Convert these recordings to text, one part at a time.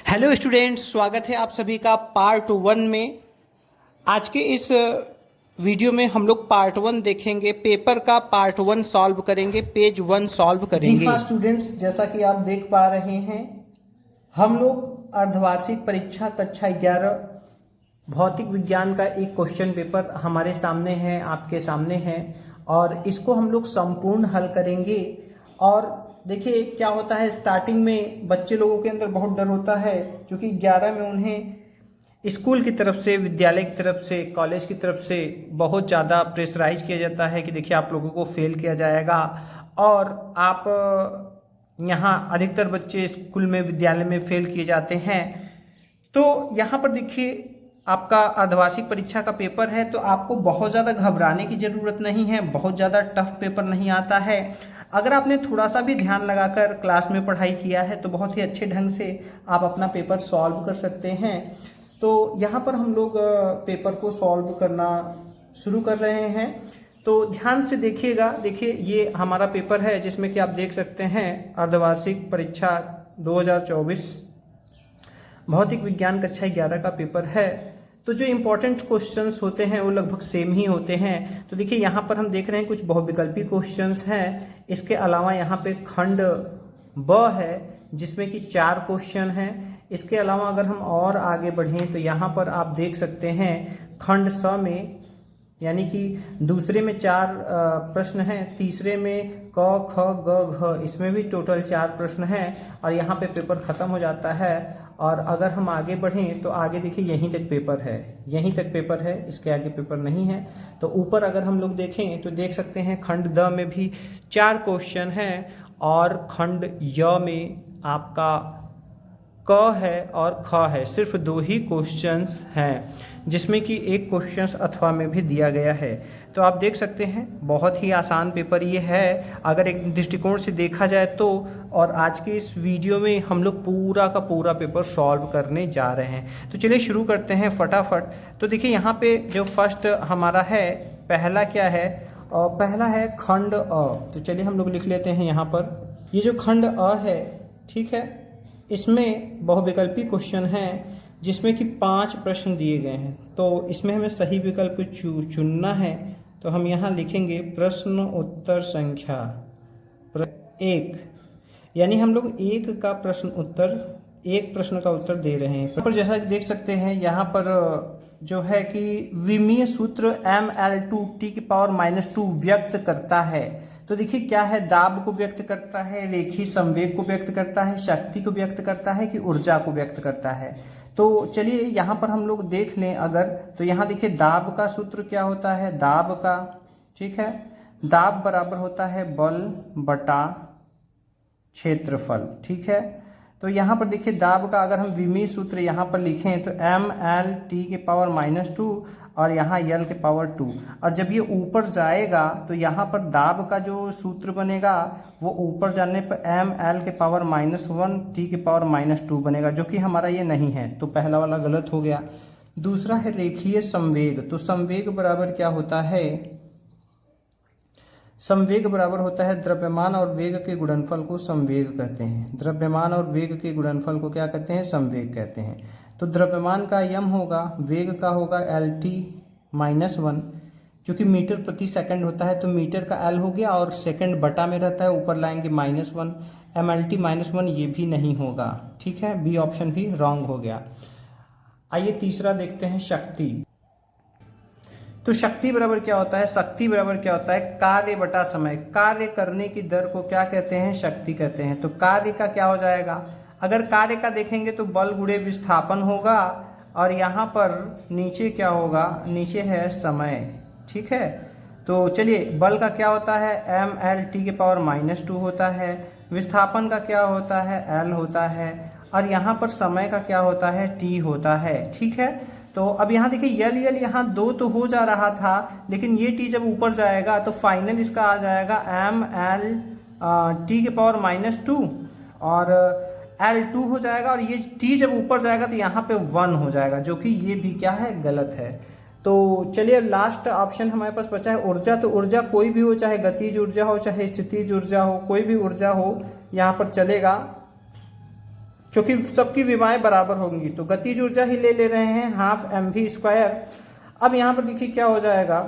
Hello students, स्वागत है आप सभी का पार्ट 1 में। आज के इस वीडियो में हम लोग पार्ट 1 देखेंगे। पेपर का पार्ट 1 सॉल्व करेंगे, पेज 1 सॉल्व करेंगे। जी हाँ स्टूडेंट्स, जैसा कि आप देख पा रहे हैं, हम लोग अर्धवार्षिक परीक्षा कक्षा 11 भौतिक विज्ञान का एक क्वेश्चन पेपर हमारे सामने है, आपके सामने है, और इसको हम लोग संपूर्ण हल करेंगे। और देखिए क्या होता है, स्टार्टिंग में बच्चे लोगों के अंदर बहुत डर होता है, क्योंकि 11 में उन्हें स्कूल की तरफ से, विद्यालय की तरफ से, कॉलेज की तरफ से बहुत ज़्यादा प्रेशराइज किया जाता है कि देखिए आप लोगों को फेल किया जाएगा। और आप यहाँ अधिकतर बच्चे स्कूल में, विद्यालय में फेल किए जाते हैं। तो यहाँ पर देखिए आपका अर्धवार्षिक परीक्षा का पेपर है, तो आपको बहुत ज़्यादा घबराने की ज़रूरत नहीं है, बहुत ज़्यादा टफ पेपर नहीं आता है। अगर आपने थोड़ा सा भी ध्यान लगाकर क्लास में पढ़ाई किया है तो बहुत ही अच्छे ढंग से आप अपना पेपर सॉल्व कर सकते हैं। तो यहाँ पर हम लोग पेपर को सॉल्व करना शुरू कर रहे हैं, तो ध्यान से देखिएगा। देखिए ये हमारा पेपर है, जिसमें कि आप देख सकते हैं अर्धवार्षिक परीक्षा 2024 भौतिक विज्ञान कक्षा 11 का पेपर है। तो जो इम्पोर्टेंट क्वेश्चंस होते हैं वो लगभग सेम ही होते हैं। तो देखिए यहाँ पर हम देख रहे हैं कुछ बहुविकल्पी क्वेश्चंस हैं। इसके अलावा यहाँ पे खंड ब है, जिसमें कि 4 क्वेश्चन हैं। इसके अलावा अगर हम और आगे बढ़ें तो यहाँ पर आप देख सकते हैं खंड स में, यानी कि दूसरे में 4 प्रश्न हैं, तीसरे में क ख ग घ, इसमें भी टोटल 4 प्रश्न हैं, और यहाँ पे पेपर ख़त्म हो जाता है। और अगर हम आगे बढ़ें तो आगे देखिए यहीं तक पेपर है, यहीं तक पेपर है, इसके आगे पेपर नहीं है। तो ऊपर अगर हम लोग देखें तो देख सकते हैं खंड द में भी 4 क्वेश्चन हैं, और खंड य में आपका क है और ख है, सिर्फ 2 ही क्वेश्चंस हैं, जिसमें कि एक क्वेश्चंस अथवा में भी दिया गया है। तो आप देख सकते हैं बहुत ही आसान पेपर ये है अगर एक दृष्टिकोण से देखा जाए तो। और आज के इस वीडियो में हम लोग पूरा का पूरा पेपर सॉल्व करने जा रहे हैं। तो चलिए शुरू करते हैं फटाफट। तो देखिए यहाँ पे जो फर्स्ट हमारा है, पहला क्या है, पहला है खंड अ। तो चलिए हम लोग लिख लेते हैं यहाँ पर। ये जो खंड अ है, ठीक है, इसमें बहुविकल्पी क्वेश्चन हैं, जिसमें कि 5 प्रश्न दिए गए हैं। तो इसमें हमें सही विकल्प चुनना है। तो हम यहाँ लिखेंगे प्रश्न उत्तर संख्या 1, यानी हम लोग एक प्रश्न का उत्तर दे रहे हैं। पर जैसा कि देख सकते हैं यहाँ पर जो है कि विमीय सूत्र mL2T⁻⁻2 व्यक्त करता है। तो देखिए क्या है, दाब को व्यक्त करता है, रेखीय संवेग को व्यक्त करता है, शक्ति को व्यक्त करता है, कि ऊर्जा को व्यक्त करता है। तो चलिए यहाँ पर हम लोग देख लें अगर, तो यहाँ देखिए दाब का सूत्र क्या होता है, दाब का, ठीक है, दाब बराबर होता है बल बटा क्षेत्रफल, ठीक है। तो यहाँ पर देखिए दाब का अगर हम विमीय सूत्र यहाँ पर लिखें तो mL2 और यहाँ L2। और जब ये ऊपर जाएगा तो यहाँ पर दाब का जो सूत्र बनेगा वो ऊपर जाने पर mL⁻⁻1T⁻2 बनेगा, जो कि हमारा ये नहीं है, तो पहला वाला गलत हो गया। दूसरा है रेखीय संवेग। तो संवेग बराबर क्या होता है, संवेग बराबर होता है द्रव्यमान और वेग के गुणनफल को संवेग कहते हैं। द्रव्यमान और वेग के गुणनफल को क्या कहते हैं, संवेग कहते हैं। तो द्रव्यमान का m होगा, वेग का होगा LT-1, क्योंकि मीटर प्रति सेकंड होता है तो मीटर का L हो गया, और सेकंड बटा में रहता है, ऊपर लाएंगे -1, mLT-1 ये भी नहीं होगा, ठीक है, बी ऑप्शन भी रॉन्ग हो गया। आइए तीसरा देखते हैं शक्ति। तो शक्ति बराबर क्या होता है, शक्ति बराबर क्या होता है, कार्य बटा समय। कार्य करने की दर को क्या कहते हैं, शक्ति कहते हैं। तो कार्य का क्या हो जाएगा, अगर कार्य का देखेंगे तो बल गुणे विस्थापन होगा, और यहाँ पर नीचे क्या होगा, नीचे है समय, ठीक है। तो चलिए बल का क्या होता है, mL⁻⁻2 होता है, विस्थापन का क्या होता है, L होता है, और यहाँ पर समय का क्या होता है, T होता है, ठीक है। तो अब यहाँ देखिए यल यहाँ 2 तो हो जा रहा था, लेकिन ये T जब ऊपर जाएगा तो फाइनल इसका आ जाएगा mL⁻2 और L2 हो जाएगा, और ये T जब ऊपर जाएगा तो यहाँ पे 1 हो जाएगा, जो कि ये भी क्या है, गलत है। तो चलिए लास्ट ऑप्शन हमारे पास बचा है ऊर्जा। तो ऊर्जा कोई भी हो, चाहे गतिज ऊर्जा हो, चाहे स्थितिज ऊर्जा हो, कोई भी ऊर्जा हो यहाँ पर चलेगा। क्योंकि सबकी विमाएं बराबर होंगी तो गतिज ऊर्जा ही ले रहे हैं हाफ mv²। अब यहाँ पर देखिए क्या हो जाएगा,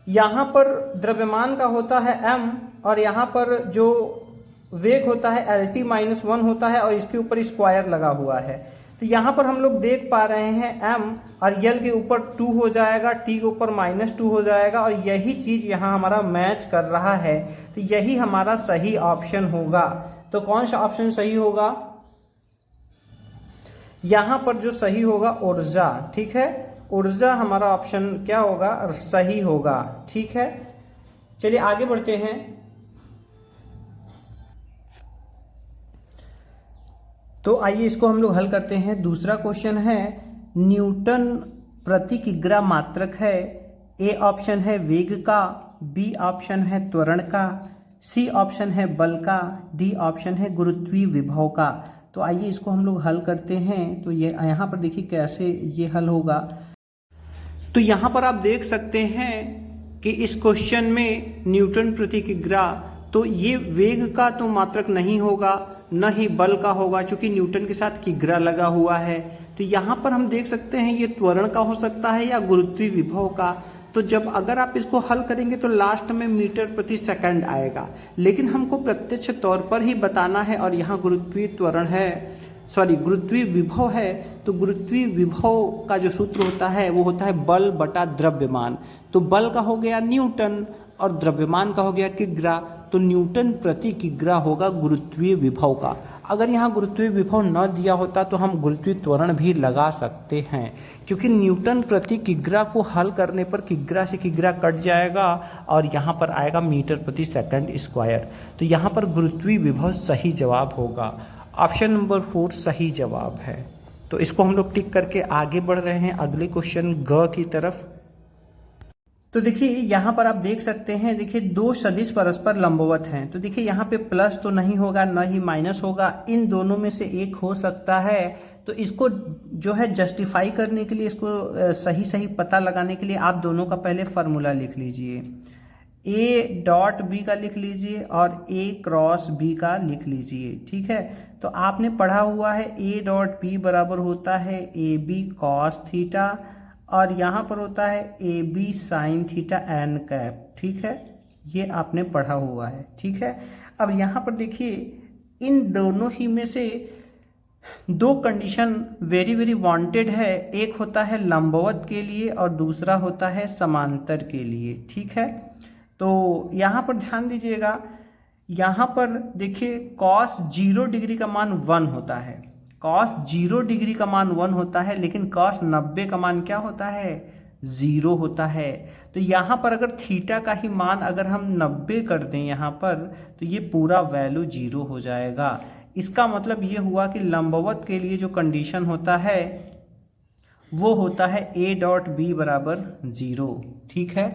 यहाँ पर द्रव्यमान का होता है m और यहाँ पर जो वेग होता है LT-1 होता है और इसके ऊपर स्क्वायर लगा हुआ है। तो यहाँ पर हम लोग देख पा रहे हैं m और l के ऊपर 2 हो जाएगा, t के ऊपर -2 हो जाएगा और यही चीज़ यहाँ हमारा मैच कर रहा है। तो यही हमारा सही ऑप्शन होगा। तो कौन सा ऑप्शन सही होगा? यहाँ पर जो सही होगा ऊर्जा, ठीक है, ऊर्जा हमारा ऑप्शन क्या होगा? सही होगा। ठीक है, चलिए आगे बढ़ते हैं। तो आइए इसको हम लोग हल करते हैं। दूसरा क्वेश्चन है न्यूटन प्रति किग्रा मात्रक है। ए ऑप्शन है वेग का, बी ऑप्शन है त्वरण का, सी ऑप्शन है बल का, डी ऑप्शन है गुरुत्वीय विभव का। तो आइए इसको हम लोग हल करते हैं। तो ये यहाँ पर देखिए कैसे ये हल होगा। तो यहाँ पर आप देख सकते हैं कि इस क्वेश्चन में न्यूटन प्रति किग्रा, तो ये वेग का तो मात्रक नहीं होगा, न ही बल का होगा, क्योंकि न्यूटन के साथ किग्रा लगा हुआ है। तो यहाँ पर हम देख सकते हैं ये त्वरण का हो सकता है या गुरुत्वीय विभव का। तो जब अगर आप इसको हल करेंगे तो लास्ट में मीटर प्रति सेकंड आएगा, लेकिन हमको प्रत्यक्ष तौर पर ही बताना है और यहाँ गुरुत्वीय त्वरण है, गुरुत्वीय विभव है। तो गुरुत्वीय विभव का जो सूत्र होता है वो होता है बल बटा द्रव्यमान। तो बल का हो गया न्यूटन और द्रव्यमान का हो गया किग्रा। तो न्यूटन प्रति किग्रा होगा गुरुत्वीय विभव का। अगर यहाँ गुरुत्वीय विभव न दिया होता तो हम गुरुत्वीय त्वरण भी लगा सकते हैं, क्योंकि न्यूटन प्रति किग्रा को हल करने पर किग्रा से किग्रा कट जाएगा और यहाँ पर आएगा मीटर प्रति सेकंड स्क्वायर। तो यहाँ पर गुरुत्वीय विभव सही जवाब होगा। ऑप्शन नंबर 4 सही जवाब है। तो इसको हम लोग टिक करके आगे बढ़ रहे हैं अगले क्वेश्चन ग की तरफ। तो देखिए यहाँ पर आप देख सकते हैं, देखिए दो सदिश परस्पर लंबवत हैं। तो देखिए यहाँ पे प्लस तो नहीं होगा, न ही माइनस होगा, इन दोनों में से एक हो सकता है। तो इसको जो है जस्टिफाई करने के लिए, इसको सही सही पता लगाने के लिए आप दोनों का पहले फार्मूला लिख लीजिए। A डॉट बी का लिख लीजिए और A क्रॉस बी का लिख लीजिए। ठीक है, तो आपने पढ़ा हुआ है A डॉट बी बराबर होता है ए बी कॉस थीटा और यहाँ पर होता है A B sine theta n cap. ठीक है, ये आपने पढ़ा हुआ है। ठीक है, अब यहाँ पर देखिए इन दोनों ही में से दो कंडीशन वेरी वेरी वांटेड है। एक होता है लंबवत के लिए और दूसरा होता है समांतर के लिए। ठीक है, तो यहाँ पर ध्यान दीजिएगा, यहाँ पर देखिए कॉस 0 डिग्री का मान 1 होता है, कॉस 0 डिग्री का मान 1 होता है, लेकिन कॉस 90 का मान क्या होता है? 0 होता है। तो यहाँ पर अगर थीटा का ही मान अगर हम 90 कर दें यहाँ पर, तो ये पूरा वैल्यू 0 हो जाएगा। इसका मतलब ये हुआ कि लंबवत के लिए जो कंडीशन होता है वो होता है ए डॉट बी बराबर 0। ठीक है,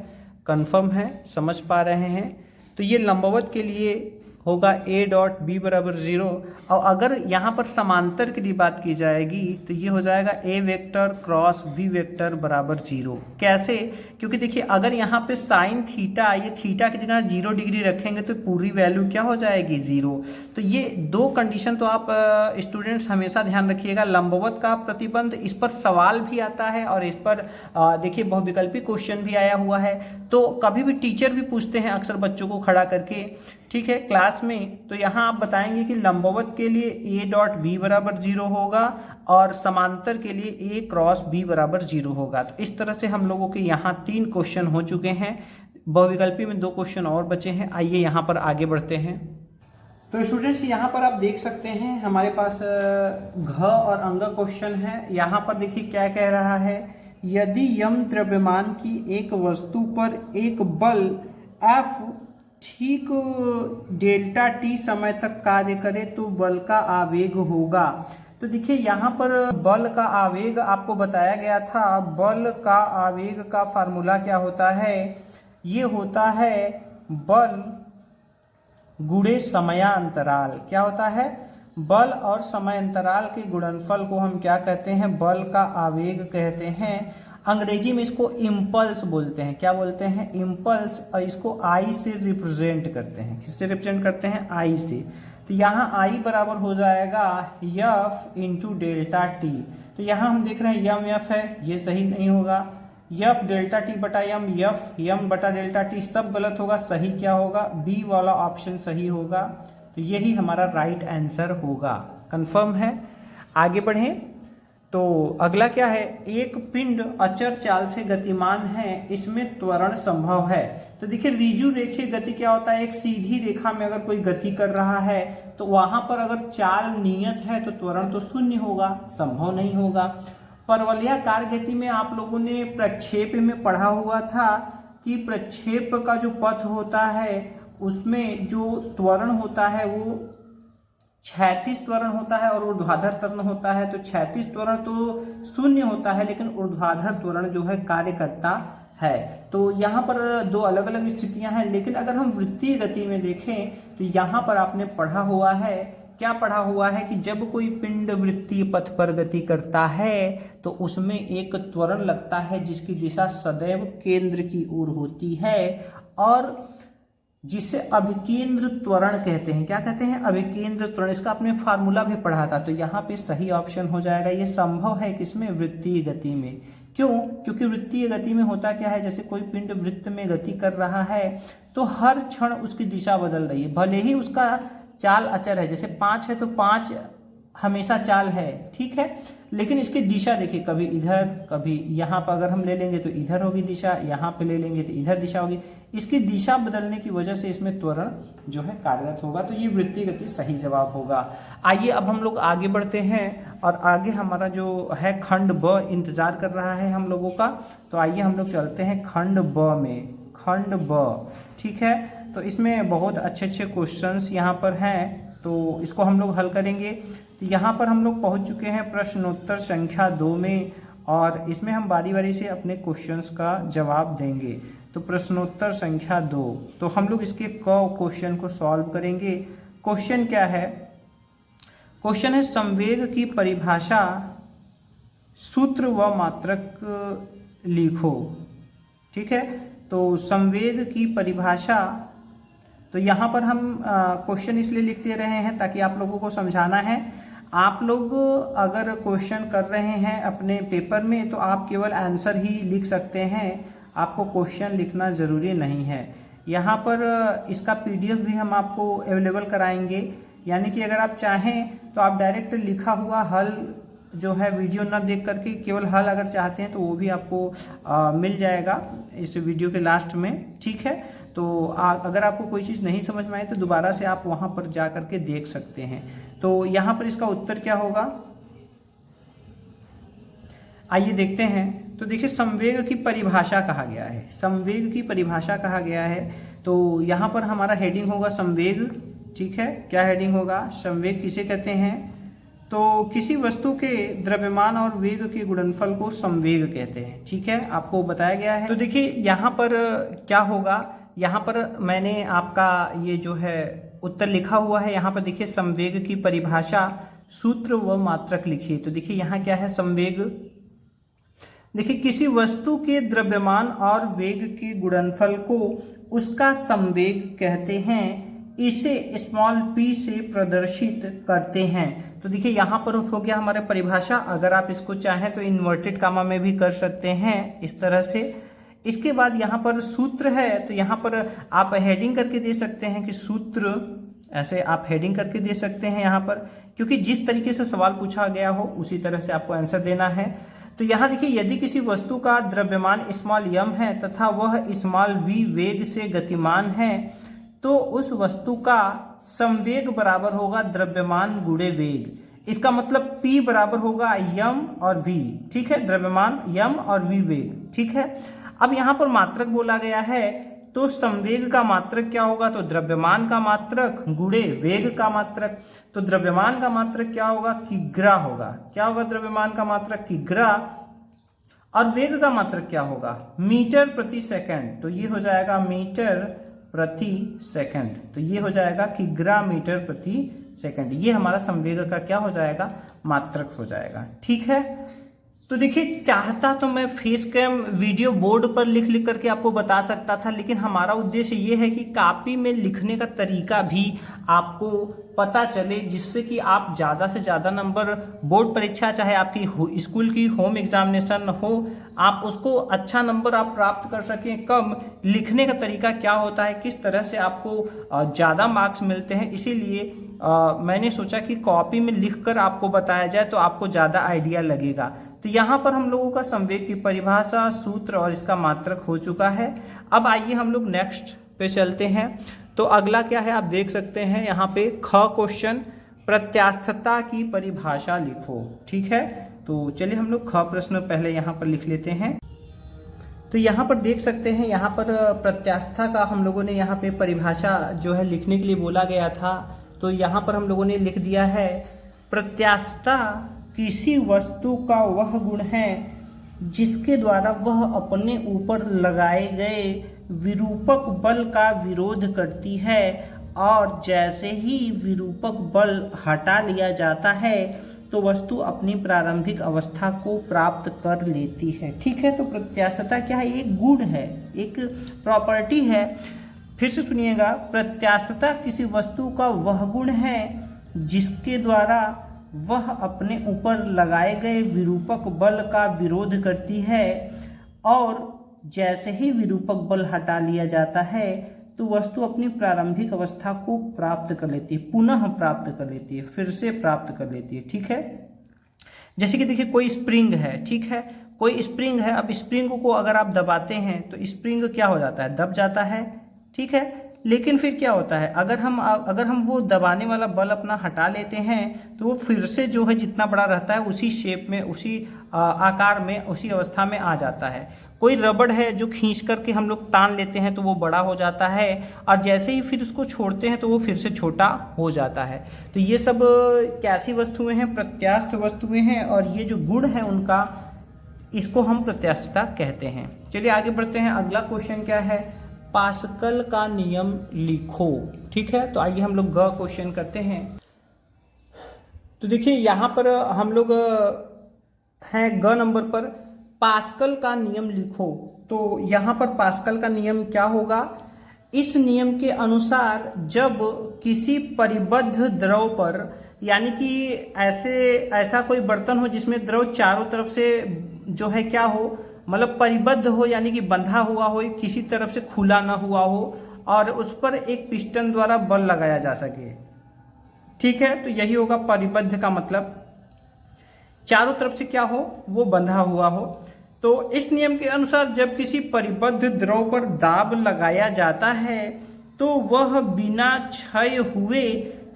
कंफर्म है, समझ पा रहे हैं? तो ये लंबवत के लिए होगा ए डॉट बी बराबर 0। और अगर यहाँ पर समांतर की भी बात की जाएगी तो ये हो जाएगा ए वेक्टर क्रॉस बी वेक्टर बराबर 0। कैसे? क्योंकि देखिए अगर यहाँ पे साइन थीटा, ये थीटा की जगह 0 डिग्री रखेंगे तो पूरी वैल्यू क्या हो जाएगी? 0। तो ये दो कंडीशन तो आप स्टूडेंट्स हमेशा ध्यान रखिएगा। लंबवत का प्रतिबंध, इस पर सवाल भी आता है और इस पर देखिए बहुविकल्पी क्वेश्चन भी आया हुआ है। तो कभी भी टीचर भी पूछते हैं अक्सर बच्चों को खड़ा करके, ठीक है, क्लास में। तो यहाँ आप बताएंगे कि लंबवत के लिए ए डॉट बी बराबर 0 होगा और समांतर के लिए ए क्रॉस बी बराबर 0 होगा। तो इस तरह से हम लोगों के यहाँ 3 क्वेश्चन हो चुके हैं। बहुविकल्पी में 2 क्वेश्चन और बचे हैं। आइए यहाँ पर आगे बढ़ते हैं। तो स्टूडेंट्स यहाँ पर आप देख सकते हैं हमारे पास घ और अंग क्वेश्चन है। यहाँ पर देखिए क्या कह रहा है, यदि यम द्रव्यमान की एक वस्तु पर एक बल F ठीक डेल्टा टी समय तक कार्य करे तो बल का आवेग होगा। तो देखिए यहाँ पर बल का आवेग आपको बताया गया था। बल का आवेग का फार्मूला क्या होता है? ये होता है बल गुणे समयांतराल। क्या होता है? बल और समय अंतराल के गुणनफल को हम क्या कहते हैं? बल का आवेग कहते हैं। अंग्रेजी में इसको इम्पल्स बोलते हैं। क्या बोलते हैं? इम्पल्स। और इसको आई से रिप्रेजेंट करते हैं। किससे रिप्रेजेंट करते हैं? आई से। तो यहाँ आई बराबर हो जाएगा यफ इंटू डेल्टा टी। तो यहाँ हम देख रहे हैं यम एफ है, ये सही नहीं होगा। यफ डेल्टा टी बटा यम, यफ यम बटा डेल्टा टी, सब गलत होगा। सही क्या होगा? बी वाला ऑप्शन सही होगा। तो यही हमारा राइट आंसर होगा। कंफर्म है? आगे बढ़ें। तो अगला क्या है? एक पिंड अचर चाल से गतिमान है, इसमें त्वरण संभव है। तो देखिए ऋजु रेखीय गति क्या होता है? एक सीधी रेखा में अगर कोई गति कर रहा है तो वहां पर अगर चाल नियत है तो त्वरण तो शून्य होगा, संभव नहीं होगा। परवलयाकार गति में आप लोगों ने प्रक्षेप में पढ़ा हुआ था कि प्रक्षेप का जो पथ होता है उसमें जो त्वरण होता है वो क्षैतिज त्वरण होता है और ऊर्ध्वाधर त्वरण होता है। तो क्षैतिज त्वरण तो शून्य होता है लेकिन ऊर्ध्वाधर त्वरण जो है कार्य करता है। तो यहाँ पर दो अलग अलग स्थितियां हैं। लेकिन अगर हम वृत्तीय गति में देखें तो यहाँ पर आपने पढ़ा हुआ है, क्या पढ़ा हुआ है कि जब कोई पिंड वृत्तीय पथ पर गति करता है तो उसमें एक त्वरण लगता है जिसकी दिशा सदैव केंद्र की ओर होती है और जिसे अभिकेंद्र त्वरण कहते हैं। क्या कहते हैं? अभिकेंद्र त्वरण। इसका आपने फार्मूला भी पढ़ा था। तो यहाँ पे सही ऑप्शन हो जाएगा। ये संभव है किसमें? वृत्तीय गति में। क्यों? क्योंकि वृत्तीय गति में होता क्या है, जैसे कोई पिंड वृत्त में गति कर रहा है तो हर क्षण उसकी दिशा बदल रही है, भले ही उसका चाल अचर है। जैसे 5 है तो 5 हमेशा चाल है, ठीक है, लेकिन इसकी दिशा देखिए, कभी इधर कभी यहाँ पर अगर हम ले लेंगे तो इधर होगी दिशा, यहाँ पे ले लेंगे तो इधर दिशा होगी। इसकी दिशा बदलने की वजह से इसमें त्वरण जो है कार्यरत होगा। तो ये वृत्तीय गति सही जवाब होगा। आइए अब हम लोग आगे बढ़ते हैं और आगे हमारा जो है खंड ब इंतजार कर रहा है हम लोगों का। तो आइए हम लोग चलते हैं खंड ब में। खंड ब, ठीक है। तो इसमें बहुत अच्छे अच्छे क्वेश्चंस यहाँ पर हैं, तो इसको हम लोग हल करेंगे। तो यहाँ पर हम लोग पहुँच चुके हैं प्रश्नोत्तर संख्या 2 में और इसमें हम बारी बारी से अपने क्वेश्चंस का जवाब देंगे। तो प्रश्नोत्तर संख्या 2, तो हम लोग इसके क्वेश्चन को सॉल्व करेंगे। क्वेश्चन क्या है? क्वेश्चन है संवेग की परिभाषा सूत्र व मात्रक लिखो, ठीक है। तो संवेग की परिभाषा, तो यहाँ पर हम क्वेश्चन इसलिए लिखते रहे हैं ताकि आप लोगों को समझाना है। आप लोग अगर क्वेश्चन कर रहे हैं अपने पेपर में तो आप केवल आंसर ही लिख सकते हैं, आपको क्वेश्चन लिखना ज़रूरी नहीं है। यहाँ पर इसका पीडीएफ भी हम आपको अवेलेबल कराएंगे, यानी कि अगर आप चाहें तो आप डायरेक्ट लिखा हुआ हल जो है वीडियो ना देख करके केवल हल अगर चाहते हैं तो वो भी आपको मिल जाएगा इस वीडियो के लास्ट में, ठीक है। तो अगर आपको कोई चीज़ नहीं समझ में आए तो दोबारा से आप वहाँ पर जा करके देख सकते हैं। तो यहाँ पर इसका उत्तर क्या होगा, आइए देखते हैं। तो देखिए संवेग की परिभाषा कहा गया है, संवेग की परिभाषा कहा गया है। तो यहाँ पर हमारा हेडिंग होगा संवेग, ठीक है। क्या हेडिंग होगा? संवेग किसे कहते हैं? तो किसी वस्तु के द्रव्यमान और वेग के गुणनफल को संवेग कहते हैं, ठीक है, आपको बताया गया है। तो देखिए यहाँ पर क्या होगा, यहाँ पर मैंने आपका ये जो है उत्तर लिखा हुआ है। यहाँ पर देखिए संवेग की परिभाषा सूत्र व मात्रक लिखिए। तो देखिए यहाँ क्या है संवेग, देखिए किसी वस्तु के द्रव्यमान और वेग के गुणनफल को उसका संवेग कहते हैं, इसे स्मॉल p से प्रदर्शित करते हैं। तो देखिए यहाँ पर हो गया हमारे परिभाषा। अगर आप इसको चाहें तो इन्वर्टेड कामा में भी कर सकते हैं इस तरह से। इसके बाद यहाँ पर सूत्र है, तो यहाँ पर आप हेडिंग करके दे सकते हैं कि सूत्र, ऐसे आप हेडिंग करके दे सकते हैं यहाँ पर, क्योंकि जिस तरीके से सवाल पूछा गया हो उसी तरह से आपको आंसर देना है। तो यहाँ देखिए यदि किसी वस्तु का द्रव्यमान स्मॉल m है तथा वह स्मॉल v वेग से गतिमान है तो उस वस्तु का संवेग बराबर होगा द्रव्यमान गुणे वेग। इसका मतलब P बराबर होगा m और v, ठीक है, द्रव्यमान m और v वेग, ठीक है। अब यहाँ पर मात्रक बोला गया है, तो संवेग का मात्रक क्या होगा? तो द्रव्यमान का मात्रक गुणे वेग का मात्रक। तो द्रव्यमान का मात्रक क्या होगा? किग्रा होगा। क्या होगा द्रव्यमान का मात्रक? किग्रा। और वेग का मात्रक क्या होगा? मीटर प्रति सेकंड। तो ये हो जाएगा मीटर प्रति सेकंड। तो ये हो जाएगा किग्रा मीटर प्रति सेकंड। ये हमारा संवेग का क्या हो जाएगा? मात्रक हो जाएगा, ठीक है। तो देखिए, चाहता तो मैं फेस कैम वीडियो बोर्ड पर लिख लिख करके आपको बता सकता था, लेकिन हमारा उद्देश्य ये है कि कॉपी में लिखने का तरीका भी आपको पता चले, जिससे कि आप ज़्यादा से ज़्यादा नंबर बोर्ड परीक्षा, चाहे आपकी स्कूल की होम एग्जामिनेशन हो, आप उसको अच्छा नंबर आप प्राप्त कर सकें। कम लिखने का तरीका क्या होता है, किस तरह से आपको ज़्यादा मार्क्स मिलते हैं, इसीलिए मैंने सोचा कि कॉपी में लिखकर आपको बताया जाए तो आपको ज़्यादा आइडिया लगेगा। तो यहाँ पर हम लोगों का संवेग की परिभाषा, सूत्र और इसका मात्रक हो चुका है। अब आइए हम लोग नेक्स्ट पे चलते हैं। तो अगला क्या है, आप देख सकते हैं यहाँ पे ख क्वेश्चन, प्रत्यास्थता की परिभाषा लिखो। ठीक है, तो चलिए हम लोग ख प्रश्न पहले यहाँ पर लिख लेते हैं। तो यहाँ पर देख सकते हैं, यहाँ पर प्रत्यास्थता का हम लोगों ने यहाँ पे परिभाषा जो है लिखने के लिए बोला गया था। तो यहाँ पर हम लोगों ने लिख दिया है, प्रत्यास्थता किसी वस्तु का वह गुण है जिसके द्वारा वह अपने ऊपर लगाए गए विरूपक बल का विरोध करती है, और जैसे ही विरूपक बल हटा लिया जाता है तो वस्तु अपनी प्रारंभिक अवस्था को प्राप्त कर लेती है। ठीक है, तो प्रत्यास्थता क्या है, एक गुण है, एक प्रॉपर्टी है। फिर से सुनिएगा, प्रत्यास्थता किसी वस्तु का वह गुण है जिसके द्वारा वह अपने ऊपर लगाए गए विरूपक बल का विरोध करती है, और जैसे ही विरूपक बल हटा लिया जाता है तो वस्तु अपनी प्रारंभिक अवस्था को प्राप्त कर लेती है, पुनः प्राप्त कर लेती है, फिर से प्राप्त कर लेती है। ठीक है, जैसे कि देखिए कोई स्प्रिंग है, ठीक है, कोई स्प्रिंग है। अब स्प्रिंग को अगर आप दबाते हैं तो स्प्रिंग क्या हो जाता है, दब जाता है। ठीक है, लेकिन फिर क्या होता है, अगर हम वो दबाने वाला बल अपना हटा लेते हैं तो वो फिर से जो है जितना बड़ा रहता है उसी शेप में, उसी आकार में, उसी अवस्था में आ जाता है। कोई रबड़ है जो खींच करके हम लोग तान लेते हैं तो वो बड़ा हो जाता है, और जैसे ही फिर उसको छोड़ते हैं तो वो फिर से छोटा हो जाता है। तो ये सब कैसी वस्तुएं हैं, प्रत्यास्थ वस्तुएं हैं, और ये जो गुण है उनका, इसको हम प्रत्यास्थता कहते हैं। चलिए आगे बढ़ते हैं। अगला क्वेश्चन क्या है, पास्कल का नियम लिखो। ठीक है, तो आइए हम लोग ग क्वेश्चन करते हैं। तो देखिए यहाँ पर हम लोग हैं ग नंबर पर, पास्कल का नियम लिखो। तो यहाँ पर पास्कल का नियम क्या होगा, इस नियम के अनुसार जब किसी परिबद्ध द्रव पर, यानी कि ऐसा कोई बर्तन हो जिसमें द्रव चारों तरफ से जो है क्या हो, मतलब परिबद्ध हो, यानी कि बंधा हुआ हो, किसी तरफ से खुला ना हुआ हो, और उस पर एक पिस्टन द्वारा बल लगाया जा सके। ठीक है, तो यही होगा परिबद्ध का मतलब, चारों तरफ से क्या हो, वो बंधा हुआ हो। तो इस नियम के अनुसार जब किसी परिबद्ध द्रव पर दाब लगाया जाता है तो वह बिना क्षय हुए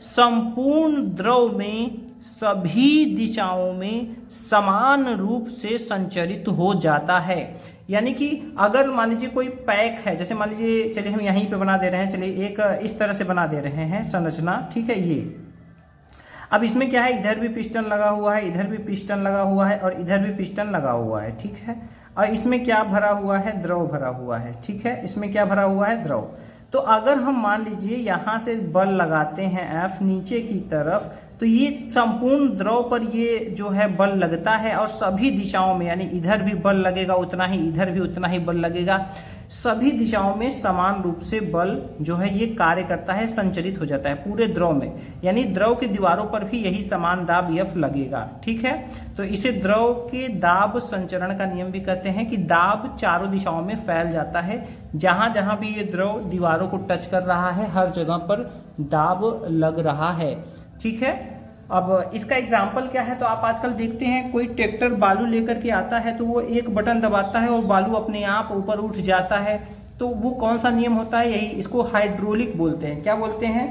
संपूर्ण द्रव में सभी दिशाओं में समान रूप से संचरित हो जाता है। यानी कि अगर मान लीजिए कोई पैक है, जैसे मान लीजिए, चलिए हम यहीं पे बना दे रहे हैं, चलिए एक इस तरह से बना दे रहे हैं संरचना। ठीक है, ये अब इसमें क्या है, इधर भी पिस्टन लगा हुआ है, इधर भी पिस्टन लगा हुआ है, और इधर भी पिस्टन लगा हुआ है। ठीक है, और इसमें क्या भरा हुआ है, द्रव भरा हुआ है। ठीक है, इसमें क्या भरा हुआ है, द्रव। तो अगर हम मान लीजिए यहाँ से बल लगाते हैं F नीचे की तरफ, तो ये संपूर्ण द्रव पर ये जो है बल लगता है, और सभी दिशाओं में, यानी इधर भी बल लगेगा उतना ही, इधर भी उतना ही बल लगेगा, सभी दिशाओं में समान रूप से बल जो है ये कार्य करता है, संचरित हो जाता है पूरे द्रव में। यानी द्रव की दीवारों पर भी यही समान दाब F लगेगा। ठीक है, तो इसे द्रव के दाब संचरण का नियम भी कहते हैं, कि दाब चारों दिशाओं में फैल जाता है, जहां जहां भी ये द्रव दीवारों को टच कर रहा है हर जगह पर दाब लग रहा है। ठीक है, अब इसका एग्जाम्पल क्या है, तो आप आजकल देखते हैं कोई ट्रैक्टर बालू लेकर के आता है तो वो एक बटन दबाता है और बालू अपने आप ऊपर उठ जाता है। तो वो कौन सा नियम होता है, यही, इसको हाइड्रोलिक बोलते हैं। क्या बोलते हैं,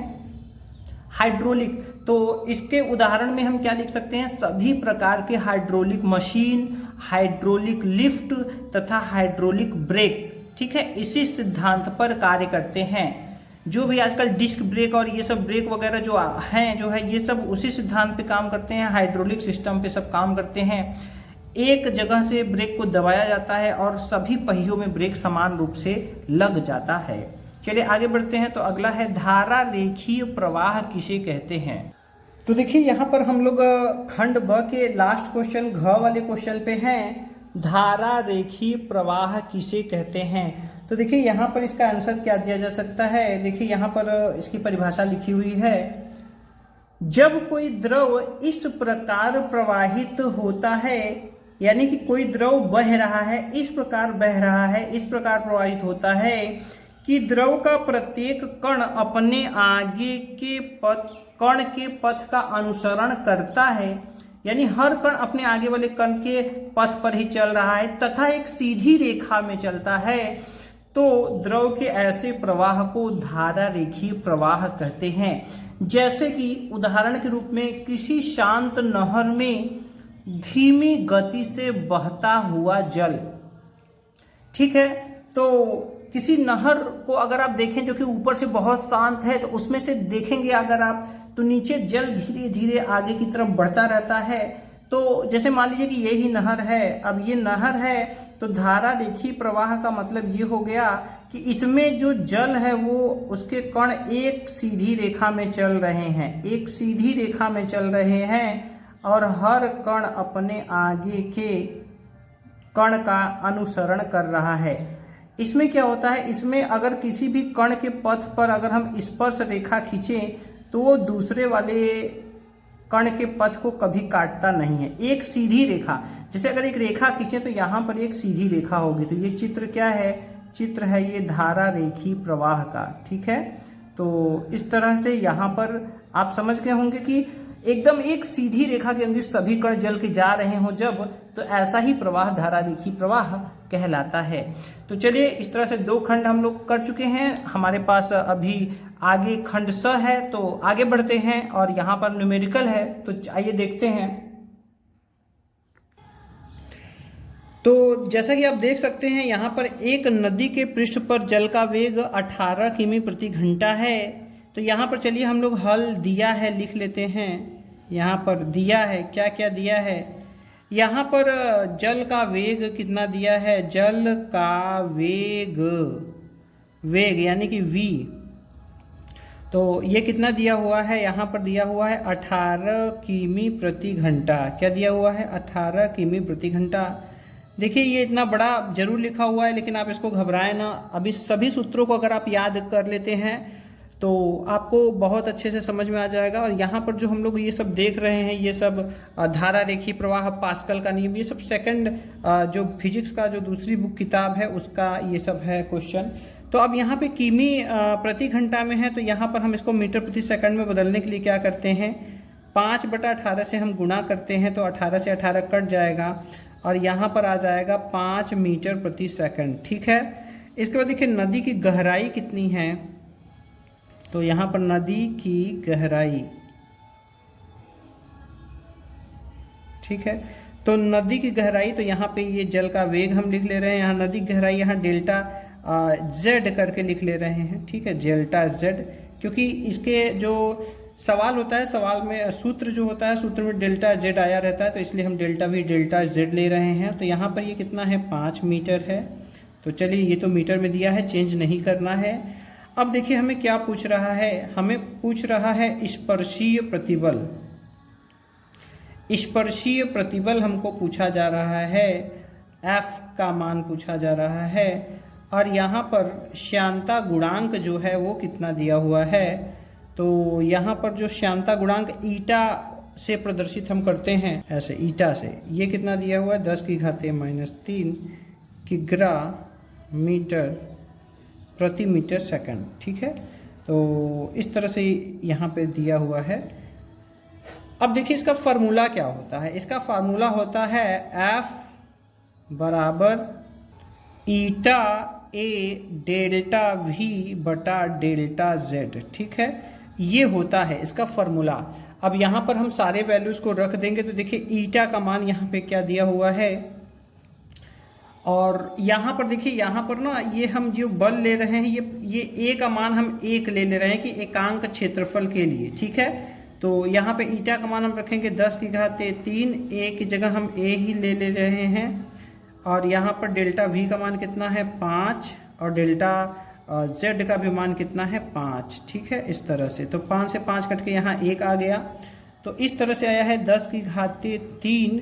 हाइड्रोलिक। तो इसके उदाहरण में हम क्या लिख सकते हैं, सभी प्रकार के हाइड्रोलिक मशीन, हाइड्रोलिक लिफ्ट तथा हाइड्रोलिक ब्रेक, ठीक है, इसी सिद्धांत पर कार्य करते हैं। जो भी आजकल डिस्क ब्रेक और ये सब ब्रेक वगैरह जो हैं, जो है ये सब उसी सिद्धांत पे काम करते हैं, हाइड्रोलिक सिस्टम पे सब काम करते हैं। एक जगह से ब्रेक को दबाया जाता है और सभी पहियों में ब्रेक समान रूप से लग जाता है। चलिए आगे बढ़ते हैं। तो अगला है, धारा रेखीय प्रवाह किसे कहते हैं। तो देखिए यहाँ पर हम लोग खंड ब के लास्ट क्वेश्चन घ वाले क्वेश्चन पे हैं, धारा रेखीय प्रवाह किसे कहते हैं। तो देखिए यहाँ पर इसका आंसर क्या दिया जा सकता है। देखिए यहाँ पर इसकी परिभाषा लिखी हुई है, जब कोई द्रव इस प्रकार प्रवाहित होता है, यानी कि कोई द्रव बह रहा है, इस प्रकार बह रहा है, इस प्रकार प्रवाहित होता है कि द्रव का प्रत्येक कण अपने आगे के कण के पथ का अनुसरण करता है, यानी हर कण अपने आगे वाले कण के पथ पर ही चल रहा है तथा एक सीधी रेखा में चलता है, तो द्रव के ऐसे प्रवाह को धारा रेखीय प्रवाह कहते हैं। जैसे कि उदाहरण के रूप में किसी शांत नहर में धीमी गति से बहता हुआ जल, ठीक है। तो किसी नहर को अगर आप देखें जो कि ऊपर से बहुत शांत है, तो उसमें से देखेंगे अगर आप तो नीचे जल धीरे धीरे आगे की तरफ बढ़ता रहता है। तो जैसे मान लीजिए कि यही नहर है, अब ये नहर है, तो धारा रेखीय प्रवाह का मतलब ये हो गया कि इसमें जो जल है वो उसके कण एक सीधी रेखा में चल रहे हैं, एक सीधी रेखा में चल रहे हैं और हर कण अपने आगे के कण का अनुसरण कर रहा है। इसमें क्या होता है, इसमें अगर किसी भी कण के पथ पर अगर हम स्पर्श रेखा खींचें तो वो दूसरे वाले कण के पथ को कभी काटता नहीं है, एक सीधी रेखा। जैसे अगर एक रेखा खींचे तो यहाँ पर एक सीधी रेखा होगी, तो ये चित्र क्या है, चित्र है ये धारा रेखीय प्रवाह का, ठीक है। तो इस तरह से यहाँ पर आप समझ गए होंगे कि एकदम एक सीधी रेखा के अंदर सभी कण जल के जा रहे हो जब, तो ऐसा ही प्रवाह धारा रेखीय प्रवाह कहलाता है। तो चलिए इस तरह से दो खंड हम लोग कर चुके हैं, हमारे पास अभी आगे खंड स है, तो आगे बढ़ते हैं और यहाँ पर न्यूमेरिकल है, तो आइए देखते हैं। तो जैसा कि आप देख सकते हैं यहाँ पर एक नदी के पृष्ठ पर जल का वेग 18 किमी प्रति घंटा है। तो यहाँ पर चलिए हम लोग हल दिया है लिख लेते हैं। यहाँ पर दिया है, क्या क्या दिया है, यहाँ पर जल का वेग कितना दिया है, जल का वेग, वेग यानी कि v, तो ये कितना दिया हुआ है, यहाँ पर दिया हुआ है 18 किमी प्रति घंटा। क्या दिया हुआ है, 18 किमी प्रति घंटा। देखिए ये इतना बड़ा जरूर लिखा हुआ है, लेकिन आप इसको घबराएं ना। अभी सभी सूत्रों को अगर आप याद कर लेते हैं तो आपको बहुत अच्छे से समझ में आ जाएगा। और यहाँ पर जो हम लोग ये सब देख रहे हैं, ये सब धारा रेखीय प्रवाह, पास्कल का नियम, ये सब सेकंड जो फिजिक्स का जो दूसरी बुक किताब है उसका ये सब है क्वेश्चन। तो अब यहाँ पे किमी प्रति घंटा में है, तो यहाँ पर हम इसको मीटर प्रति सेकंड में बदलने के लिए क्या करते हैं, 5/18 से हम गुणा करते हैं, तो 18 से 18 कट जाएगा और यहाँ पर आ जाएगा 5 मीटर प्रति सेकंड, ठीक है। इसके बाद देखिए नदी की गहराई कितनी है, तो यहाँ पर नदी की गहराई, ठीक है। तो नदी की गहराई, तो यहाँ पे ये जल का वेग हम लिख ले रहे हैं, यहाँ नदी की गहराई, यहाँ डेल्टा जेड करके लिख ले रहे हैं, ठीक है, डेल्टा जेड, क्योंकि इसके जो सवाल होता है, सवाल में सूत्र जो होता है, सूत्र में डेल्टा जेड आया रहता है, तो इसलिए हम डेल्टा वी डेल्टा जेड ले रहे हैं। तो यहाँ पर ये कितना है, 5 मीटर है। तो चलिए ये तो मीटर में दिया है, चेंज नहीं करना है। अब देखिए हमें क्या पूछ रहा है, हमें पूछ रहा है स्पर्शीय प्रतिबल। स्पर्शीय प्रतिबल हमको पूछा जा रहा है, F का मान पूछा जा रहा है, और यहाँ पर श्यानता गुणांक जो है वो कितना दिया हुआ है। तो यहाँ पर जो श्यानता गुणांक ईटा से प्रदर्शित हम करते हैं, ऐसे ईटा से, ये कितना दिया हुआ है, 10⁻³ किग्रा मीटर प्रति मीटर सेकंड, ठीक है। तो इस तरह से यहाँ पे दिया हुआ है। अब देखिए इसका फार्मूला क्या होता है, इसका फार्मूला होता है F बराबर ईटा A डेल्टा V बटा डेल्टा Z, ठीक है, ये होता है इसका फार्मूला। अब यहाँ पर हम सारे वैल्यूज को रख देंगे, तो देखिए ईटा का मान यहाँ पे क्या दिया हुआ है, और यहाँ पर देखिए, यहाँ पर ना ये हम जो बल ले रहे हैं, ये A का मान हम 1 ले रहे हैं कि एकांक क्षेत्रफल के लिए, ठीक है। तो यहाँ पे ईटा का मान हम रखेंगे 10⁻³ A की जगह हम A ही ले रहे हैं, और यहाँ पर डेल्टा V का मान कितना है, 5, और डेल्टा Z का भी मान कितना है, 5, ठीक है, इस तरह से। तो 5 से 5 कट के यहाँ 1 आ गया, तो इस तरह से आया है 10⁻³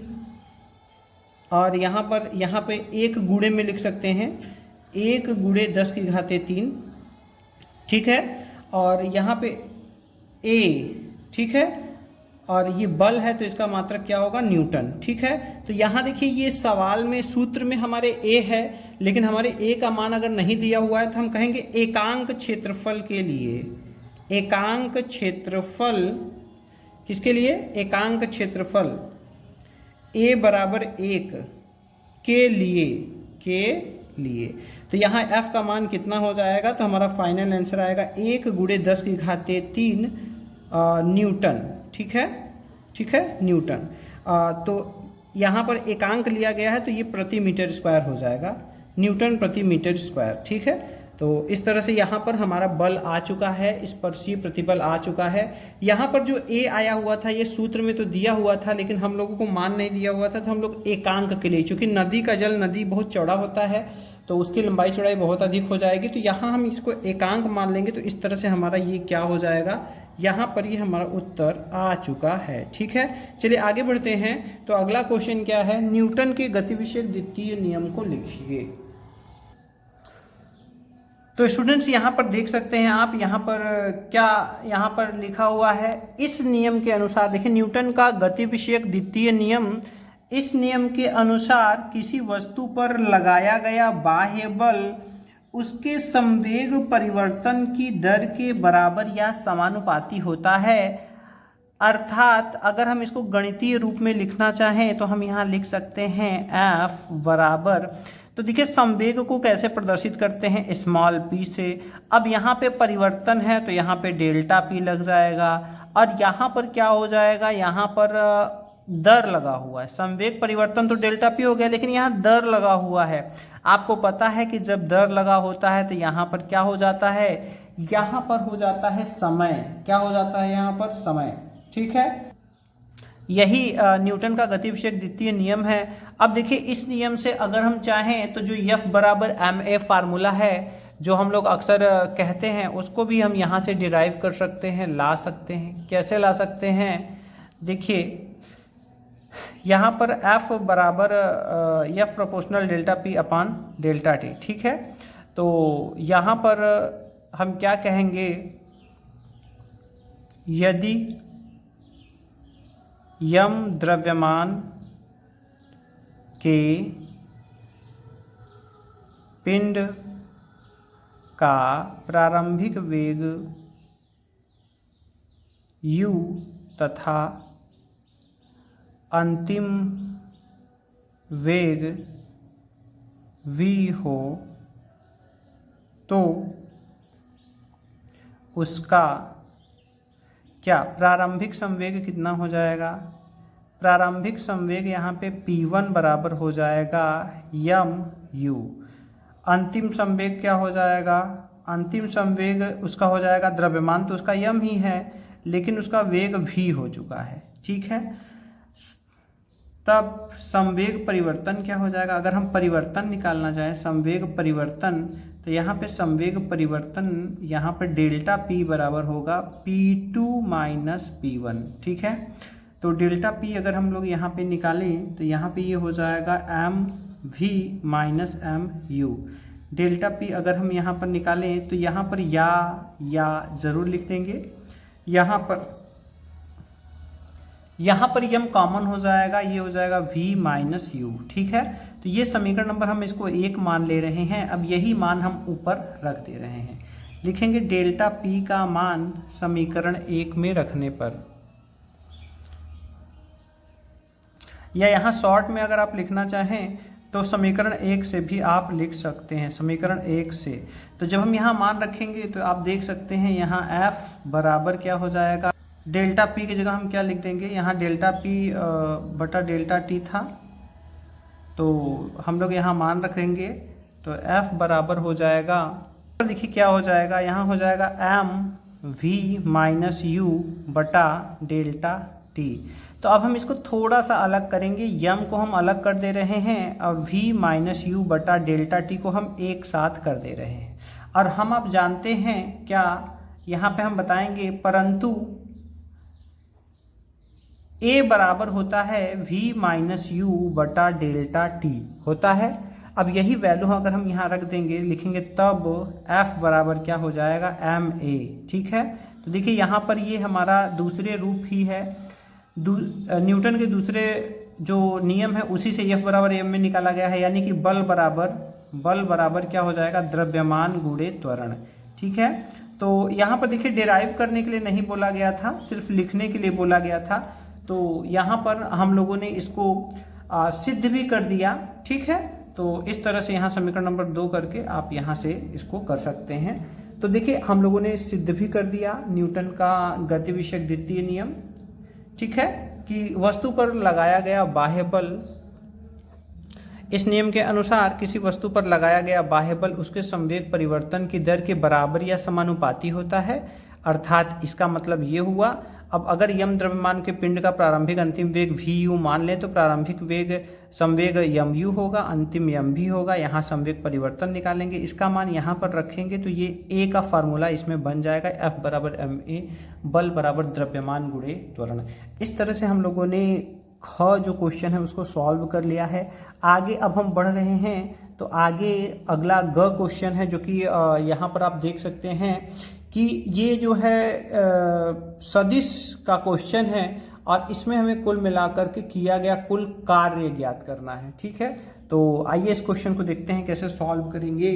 और यहाँ पे 1 गुणे में लिख सकते हैं 1 गुणे 10⁻³, ठीक है। और यहाँ पे A, ठीक है, और ये बल है तो इसका मात्रक क्या होगा, न्यूटन, ठीक है। तो यहाँ देखिए ये सवाल में सूत्र में हमारे A है, लेकिन हमारे A का मान अगर नहीं दिया हुआ है तो हम कहेंगे एकांक क्षेत्रफल के लिए, एकांक क्षेत्रफल किसके लिए, एकांक क्षेत्रफल A बराबर 1 के लिए तो यहाँ F का मान कितना हो जाएगा, तो हमारा फाइनल आंसर आएगा 1 गुणे 10⁻³ न्यूटन, ठीक है, न्यूटन। तो यहाँ पर एकांक लिया गया है तो ये प्रति मीटर स्क्वायर हो जाएगा, न्यूटन प्रति मीटर स्क्वायर, ठीक है। तो इस तरह से यहाँ पर हमारा बल आ चुका है, स्पर्शीय प्रतिबल आ चुका है। यहाँ पर जो A आया हुआ था ये सूत्र में तो दिया हुआ था, लेकिन हम लोगों को मान नहीं दिया हुआ था, तो हम लोग एकांक के लिए, चूंकि नदी का जल नदी बहुत चौड़ा होता है तो उसकी लंबाई चौड़ाई बहुत अधिक हो जाएगी, तो यहाँ हम इसको एकांक मान लेंगे। तो इस तरह से हमारा ये क्या हो जाएगा, यहाँ पर ये हमारा उत्तर आ चुका है, ठीक है। चलिए आगे बढ़ते हैं। तो अगला क्वेश्चन क्या है, न्यूटन के गतिविषयक द्वितीय नियम को लिखिए। तो स्टूडेंट्स यहाँ पर देख सकते हैं आप, यहाँ पर क्या यहाँ पर लिखा हुआ है, इस नियम के अनुसार। देखिए न्यूटन का गतिविषयक द्वितीय नियम, इस नियम के अनुसार किसी वस्तु पर लगाया गया बाह्य बल उसके संवेग परिवर्तन की दर के बराबर या समानुपाती होता है। अर्थात अगर हम इसको गणितीय रूप में लिखना चाहें तो हम यहाँ लिख सकते हैं F बराबर, तो देखिए संवेग को कैसे प्रदर्शित करते हैं, स्मॉल p से। अब यहाँ पे परिवर्तन है तो यहाँ पे डेल्टा p लग जाएगा, और यहाँ पर क्या हो जाएगा, यहाँ पर दर लगा हुआ है। संवेग परिवर्तन तो डेल्टा p हो गया, लेकिन यहाँ दर लगा हुआ है। आपको पता है कि जब दर लगा होता है तो यहाँ पर क्या हो जाता है, यहाँ पर हो जाता है समय, क्या हो जाता है यहाँ पर, समय, ठीक है। यही न्यूटन का गतिविषयक द्वितीय नियम है। अब देखिए इस नियम से अगर हम चाहें तो जो F बराबर ma फार्मूला है जो हम लोग अक्सर कहते हैं, उसको भी हम यहाँ से डिराइव कर सकते हैं, ला सकते हैं। कैसे ला सकते हैं, देखिए यहाँ पर F बराबर F प्रोपोर्शनल डेल्टा P अपान डेल्टा T, ठीक है। तो यहाँ पर हम क्या कहेंगे, यदि यम द्रव्यमान के पिंड का प्रारंभिक वेग u तथा अंतिम वेग v हो तो उसका क्या प्रारंभिक संवेग कितना हो जाएगा, प्रारंभिक संवेग यहाँ पे p1 बराबर हो जाएगा mu। अंतिम संवेग क्या हो जाएगा, अंतिम संवेग उसका हो जाएगा, द्रव्यमान तो उसका m ही है लेकिन उसका वेग v हो चुका है, ठीक है। तब संवेग परिवर्तन क्या हो जाएगा, अगर हम परिवर्तन निकालना चाहें संवेग परिवर्तन, तो यहाँ पे संवेग परिवर्तन यहाँ पर डेल्टा p बराबर होगा p2 माइनस p1, ठीक है। तो डेल्टा p अगर हम लोग यहाँ पे निकालें तो यहाँ पे ये हो जाएगा mv minus mu। Delta p अगर हम यहाँ पर निकालें तो यहाँ पर या ज़रूर लिख देंगे, यहाँ पर यम कॉमन हो जाएगा, ये हो जाएगा v माइनस u, ठीक है। तो ये समीकरण नंबर हम इसको 1 मान ले रहे हैं। अब यही मान हम ऊपर रख दे रहे हैं, लिखेंगे डेल्टा p का मान समीकरण 1 में रखने पर, या यहाँ शॉर्ट में अगर आप लिखना चाहें तो समीकरण 1 से भी आप लिख सकते हैं, समीकरण 1 से। तो जब हम यहाँ मान रखेंगे तो आप देख सकते हैं यहाँ f बराबर क्या हो जाएगा, डेल्टा p की जगह हम क्या लिख देंगे, यहाँ डेल्टा p बटा डेल्टा t था, तो हम लोग यहाँ मान रखेंगे तो f बराबर हो जाएगा, देखिए क्या हो जाएगा, यहाँ हो जाएगा mv माइनस u बटा डेल्टा t। तो अब हम इसको थोड़ा सा अलग करेंगे, यम को हम अलग कर दे रहे हैं और v माइनस u बटा डेल्टा t को हम एक साथ कर दे रहे हैं। और हम आप जानते हैं क्या, यहाँ पे हम बताएंगे, परंतु ए बराबर होता है v माइनस यू बटा डेल्टा टी होता है। अब यही वैल्यू अगर हम यहाँ रख देंगे, लिखेंगे, तब f बराबर क्या हो जाएगा, एम ए। ठीक है, तो देखिए यहाँ पर ये हमारा दूसरे रूप ही है, न्यूटन के दूसरे जो नियम है उसी से F बराबर m में निकाला गया है, यानी कि बल बराबर क्या हो जाएगा, द्रव्यमान गुणे त्वरण। ठीक है, तो यहाँ पर देखिए डिराइव करने के लिए नहीं बोला गया था, सिर्फ लिखने के लिए बोला गया था। तो यहाँ पर हम लोगों ने इसको सिद्ध भी कर दिया। ठीक है, तो इस तरह से यहाँ समीकरण नंबर 2 करके आप यहाँ से इसको कर सकते हैं। तो देखिए हम लोगों ने सिद्ध भी कर दिया न्यूटन का गति विषयक द्वितीय नियम। ठीक है, कि वस्तु पर लगाया गया बाह्य बल, इस नियम के अनुसार किसी वस्तु पर लगाया गया बाह्य बल उसके संवेग परिवर्तन की दर के बराबर या समानुपाती होता है। अर्थात इसका मतलब ये हुआ, अब अगर यम द्रव्यमान के पिंड का प्रारंभिक अंतिम वेग वी यू मान लें तो प्रारंभिक वेग संवेग यम यू होगा, अंतिम यम भी होगा। यहाँ संवेग परिवर्तन निकालेंगे, इसका मान यहाँ पर रखेंगे तो ये ए का फार्मूला इसमें बन जाएगा, एफ बराबर एम ए, बल बराबर द्रव्यमान गुणे त्वरण। इस तरह से हम लोगों ने ख जो क्वेश्चन है उसको सॉल्व कर लिया है। आगे अब हम बढ़ रहे हैं, तो आगे अगला ग क्वेश्चन है जो कि यहाँ पर आप देख सकते हैं कि ये जो है सदिश का क्वेश्चन है और इसमें हमें कुल मिलाकर के किया गया कुल कार्य ज्ञात करना है। ठीक है, तो आइए इस क्वेश्चन को देखते हैं कैसे सॉल्व करेंगे।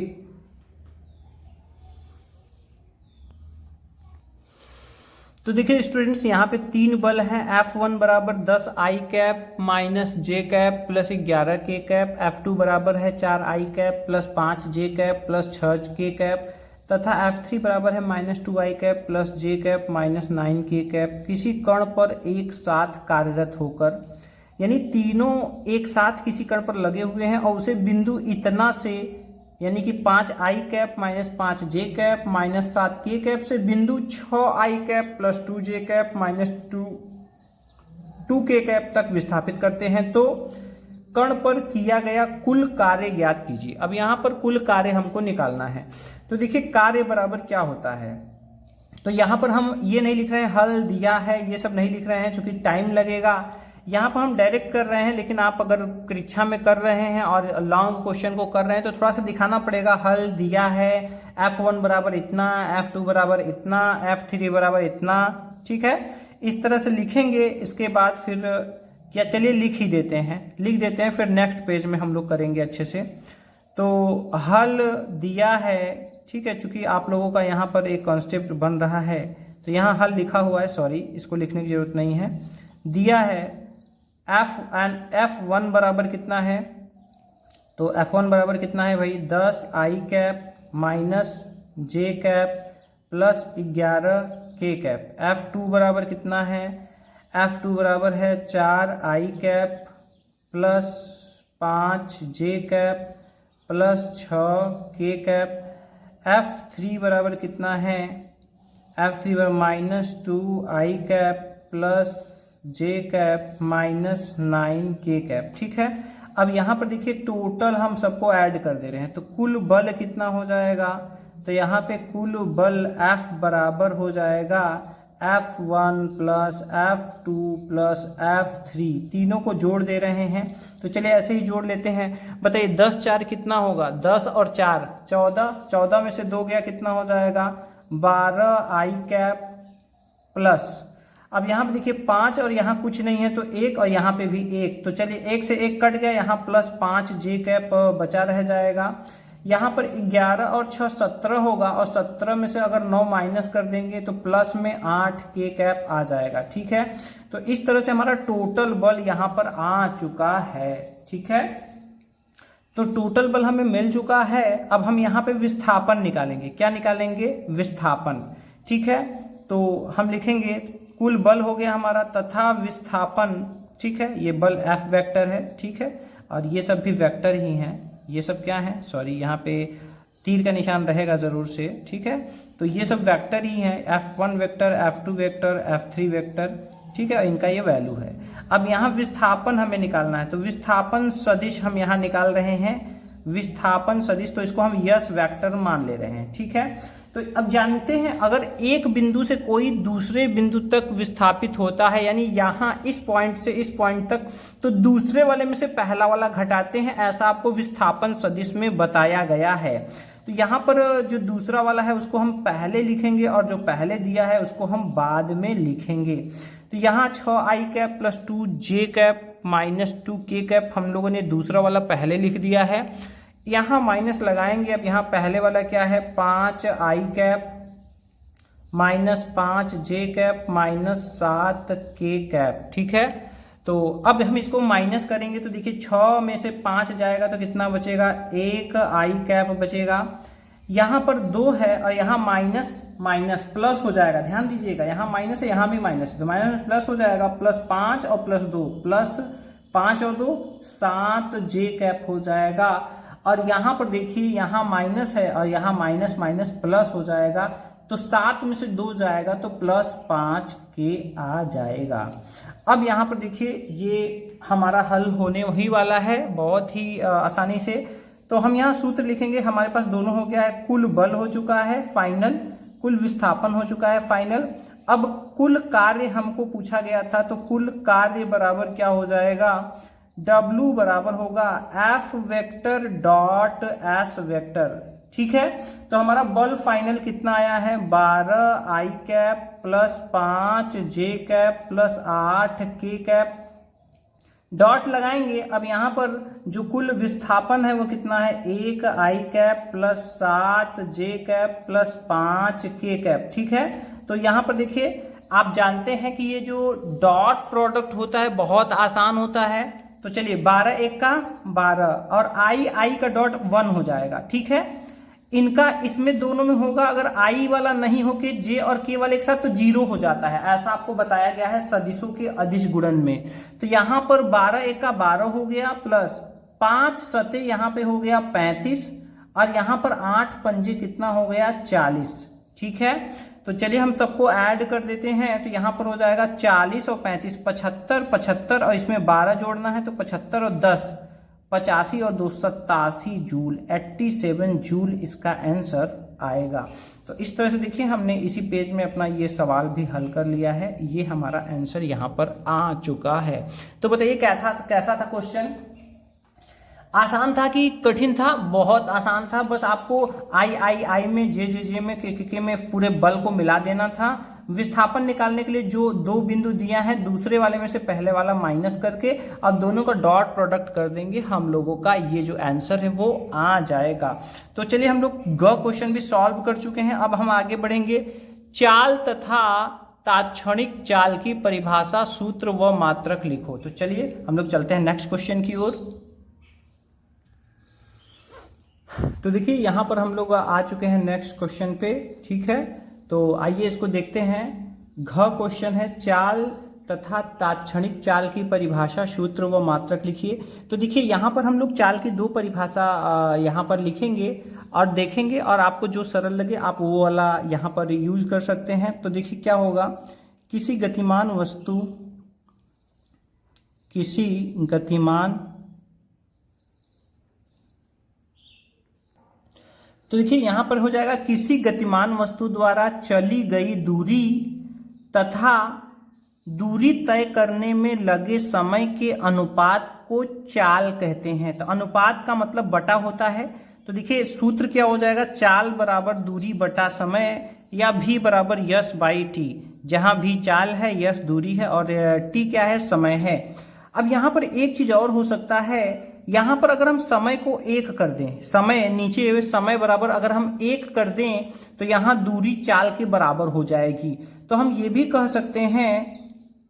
तो देखिए स्टूडेंट्स, यहाँ पे 3 बल हैं। F1 बराबर 10 आई कैप माइनस जे कैप प्लस 11 के कैप, F2 बराबर है 4 आई कैप प्लस 5 जे कैप प्लस 6 के कैप, तथा F3 बराबर है माइनस 2 आई कैप प्लस जे कैप माइनस 9 के कैप। किसी कण पर एक साथ कार्यरत होकर, यानी तीनों एक साथ किसी कण पर लगे हुए हैं और उसे बिंदु इतना से, यानी कि 5 आई कैप माइनस 5 जे कैप माइनस 7 के कैप से बिंदु 6 आई कैप प्लस 2 जे कैप माइनस 2 के कैप तक विस्थापित करते हैं, तो कण पर किया गया कुल कार्य ज्ञात कीजिए। अब यहाँ पर कुल कार्य हमको निकालना है, तो देखिए कार्य बराबर क्या होता है। तो यहाँ पर हम ये नहीं लिख रहे हैं हल दिया है, ये सब नहीं लिख रहे हैं क्योंकि टाइम लगेगा। यहाँ पर हम डायरेक्ट कर रहे हैं, लेकिन आप अगर परीक्षा में कर रहे हैं और लॉन्ग क्वेश्चन को कर रहे हैं तो थोड़ा सा दिखाना पड़ेगा। हल दिया है, F1 बराबर इतना, F2 बराबर इतना, F3 बराबर इतना। ठीक है, इस तरह से लिखेंगे। इसके बाद फिर क्या, चलिए लिख देते हैं, फिर नेक्स्ट पेज में हम लोग करेंगे अच्छे से। तो हल दिया है, ठीक है, चूंकि आप लोगों का यहाँ पर एक कॉन्सेप्ट बन रहा है तो यहाँ हल लिखा हुआ है, सॉरी इसको लिखने की जरूरत नहीं है। दिया है F1 बराबर कितना है, तो F1 बराबर कितना है भाई, 10 आई कैप माइनस जे कैप प्लस 11 के कैप। F2 बराबर कितना है, F2 बराबर है 4 आई कैप प्लस 5 जे कैप प्लस 6 के कैप। F3 बराबर कितना है, F3 बराबर माइनस 2 आई कैप प्लस जे कैप माइनस 9 के कैप। ठीक है, अब यहाँ पर देखिए टोटल हम सबको ऐड कर दे रहे हैं, तो कुल बल कितना हो जाएगा, तो यहाँ पे कुल बल F बराबर हो जाएगा F1 plus F2 plus F3, तीनों को जोड़ दे रहे हैं। तो चलिए ऐसे ही जोड़ लेते हैं। बताइए 10 4 कितना होगा, 10 और 4 14, 14 में से 2 गया कितना हो जाएगा, 12 आई कैप प्लस, अब यहाँ पे देखिए 5 और यहाँ कुछ नहीं है तो 1 और यहाँ पे भी 1, तो चलिए 1 से 1 कट गया, यहाँ प्लस 5 जे कैप बचा रह जाएगा। यहाँ पर 11 और 6 17 होगा और 17 में से अगर 9 माइनस कर देंगे तो प्लस में 8 के कैप आ जाएगा। ठीक है, तो इस तरह से हमारा टोटल बल यहाँ पर आ चुका है। ठीक है, तो टोटल बल हमें मिल चुका है। अब हम यहाँ पे विस्थापन निकालेंगे। क्या निकालेंगे, विस्थापन। ठीक है, तो हम लिखेंगे कुल बल हो गया हमारा तथा विस्थापन। ठीक है, ये बल F वेक्टर है। ठीक है, और ये सब भी वेक्टर ही हैं। ये सब क्या है, सॉरी यहाँ पे तीर का निशान रहेगा ज़रूर से। ठीक है, तो ये सब वेक्टर ही हैं, F1 vector, F2 vector, F3 vector. ठीक है, इनका ये वैल्यू है। अब यहाँ विस्थापन हमें निकालना है, तो विस्थापन सदिश हम यहाँ निकाल रहे हैं। विस्थापन सदिश, तो इसको हम यस वेक्टर मान ले रहे हैं। ठीक है, तो अब जानते हैं अगर एक बिंदु से कोई दूसरे बिंदु तक विस्थापित होता है, यानी यहाँ इस पॉइंट से इस पॉइंट तक, तो दूसरे वाले में से पहला वाला घटाते हैं, ऐसा आपको विस्थापन सदिश में बताया गया है। तो यहाँ पर जो दूसरा वाला है उसको हम पहले लिखेंगे और जो पहले दिया है उसको हम बाद में लिखेंगे। तो यहाँ 6i cap plus 2j cap minus 2k cap हम लोगों ने दूसरा वाला पहले लिख दिया है। यहाँ माइनस लगाएंगे, अब यहाँ पहले वाला क्या है 5i cap minus 5j cap minus 7k cap, ठीक है। तो अब हम इसको माइनस करेंगे तो देखिए 6 में से 5 जाएगा तो कितना बचेगा 1i कैप बचेगा। यहाँ पर 2 है और यहाँ माइनस माइनस प्लस हो जाएगा, ध्यान दीजिएगा यहाँ माइनस है यहाँ भी माइनस है, तो माइनस प्लस हो जाएगा, प्लस 5 और प्लस 2, प्लस 5 और 2 7j कैप हो जाएगा। और यहाँ पर देखिए यहाँ माइनस है और यहाँ माइनस माइनस प्लस हो जाएगा, तो 7 में से 2 जाएगा तो प्लस 5k आ जाएगा। अब यहाँ पर देखिए ये हमारा हल होने वही वाला है बहुत ही आसानी से। तो हम यहाँ सूत्र लिखेंगे, हमारे पास दोनों हो गया है, कुल बल हो चुका है फाइनल, कुल विस्थापन हो चुका है फाइनल। अब कुल कार्य हमको पूछा गया था, तो कुल कार्य बराबर क्या हो जाएगा, W बराबर होगा F vector dot S vector, ठीक है। तो हमारा बल फाइनल कितना आया है 12i cap plus 5j cap plus 8k cap, dot लगाएंगे। अब यहाँ पर जो कुल विस्थापन है वो कितना है 1i cap plus 7j cap plus 5k cap, ठीक है। तो यहाँ पर देखिए आप जानते हैं कि ये जो डॉट प्रोडक्ट होता है बहुत आसान होता है। तो चलिए 12 1 का 12 और i का डॉट 1 हो जाएगा, ठीक है। इनका इसमें दोनों में होगा, अगर i वाला नहीं हो के j और k वाले एक साथ तो 0 हो जाता है, ऐसा आपको बताया गया है सदिशों के अदिश गुणन में। तो यहाँ पर 12 1 का 12 हो गया प्लस 5 सते यहाँ पे हो गया 35 और यहाँ पर 8 पंजे कितना हो गया 40, ठीक है। तो चलिए हम सबको ऐड कर देते हैं, तो यहाँ पर हो जाएगा 40 और 35 75 और इसमें 12 जोड़ना है तो 75 और 10 85 और 2 87 जूल, 87 जूल इसका आंसर आएगा। तो इस तरह से देखिए हमने इसी पेज में अपना ये सवाल भी हल कर लिया है, ये हमारा आंसर यहाँ पर आ चुका है। तो बताइए कैसा था क्वेश्चन, आसान था कि कठिन था? बहुत आसान था, बस आपको आई में जे में के में पूरे बल को मिला देना था। विस्थापन निकालने के लिए जो दो बिंदु दिया है दूसरे वाले में से पहले वाला माइनस करके और दोनों का डॉट प्रोडक्ट कर देंगे, हम लोगों का ये जो आंसर है वो आ जाएगा। तो चलिए हम लोग ग क्वेश्चन भी सॉल्व कर चुके हैं, अब हम आगे बढ़ेंगे। चाल तथा तात्क्षणिक चाल की परिभाषा, सूत्र व मात्रक लिखो। तो चलिए हम लोग चलते हैं नेक्स्ट क्वेश्चन की ओर। तो देखिए यहाँ पर हम लोग आ चुके हैं नेक्स्ट क्वेश्चन पे, ठीक है। तो आइए इसको देखते हैं। घ क्वेश्चन है, चाल तथा तात्क्षणिक चाल की परिभाषा, सूत्र व मात्रक लिखिए। तो देखिए यहाँ पर हम लोग चाल की दो परिभाषा यहाँ पर लिखेंगे और देखेंगे, और आपको जो सरल लगे आप वो वाला यहाँ पर यूज कर सकते हैं। तो देखिए क्या होगा, किसी गतिमान तो देखिए यहाँ पर हो जाएगा किसी गतिमान वस्तु द्वारा चली गई दूरी तथा दूरी तय करने में लगे समय के अनुपात को चाल कहते हैं। तो अनुपात का मतलब बटा होता है। तो देखिए सूत्र क्या हो जाएगा, चाल बराबर दूरी बटा समय, या v बराबर यश बाई टी, जहां v चाल है, यश दूरी है और t क्या है, समय है। अब यहाँ पर एक चीज और हो सकता है, यहाँ पर अगर हम समय को 1 कर दें, समय नीचे समय बराबर अगर हम 1 कर दें तो यहाँ दूरी चाल के बराबर हो जाएगी। तो हम ये भी कह सकते हैं,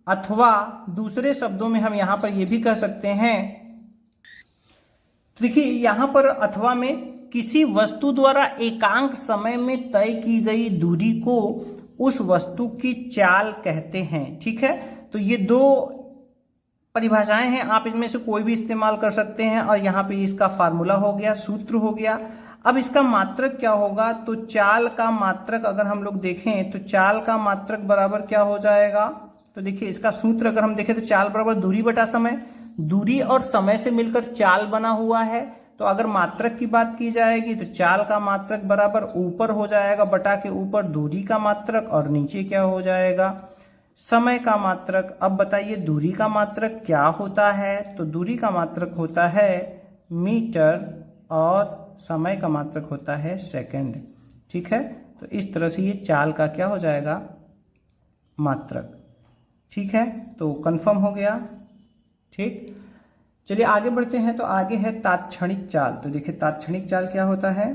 अथवा दूसरे शब्दों में हम यहाँ पर ये भी कह सकते हैं। तो देखिए यहाँ पर अथवा में किसी वस्तु द्वारा एकांक समय में तय की गई दूरी को उस वस्तु की चाल कहते हैं, ठीक है। तो ये दो परिभाषाएं हैं, आप इनमें से कोई भी इस्तेमाल कर सकते हैं। और यहाँ पे इसका फार्मूला हो गया, सूत्र हो गया। अब इसका मात्रक क्या होगा, तो चाल का मात्रक अगर हम लोग देखें तो चाल का मात्रक बराबर क्या हो जाएगा। तो देखिए इसका सूत्र अगर हम देखें तो चाल बराबर दूरी बटा समय, दूरी और समय से मिलकर चाल बना हुआ है। तो अगर मात्रक की बात की जाएगी तो चाल का मात्रक बराबर ऊपर हो जाएगा बटा के ऊपर दूरी का मात्रक और नीचे क्या हो जाएगा, समय का मात्रक। अब बताइए दूरी का मात्रक क्या होता है, तो दूरी का मात्रक होता है मीटर और समय का मात्रक होता है सेकंड। ठीक है, तो इस तरह से ये चाल का क्या हो जाएगा, मात्रक। ठीक है, तो कंफर्म हो गया। ठीक, चलिए आगे बढ़ते हैं। तो आगे है तात्क्षणिक चाल। तो देखिए तात्क्षणिक चाल क्या होता है।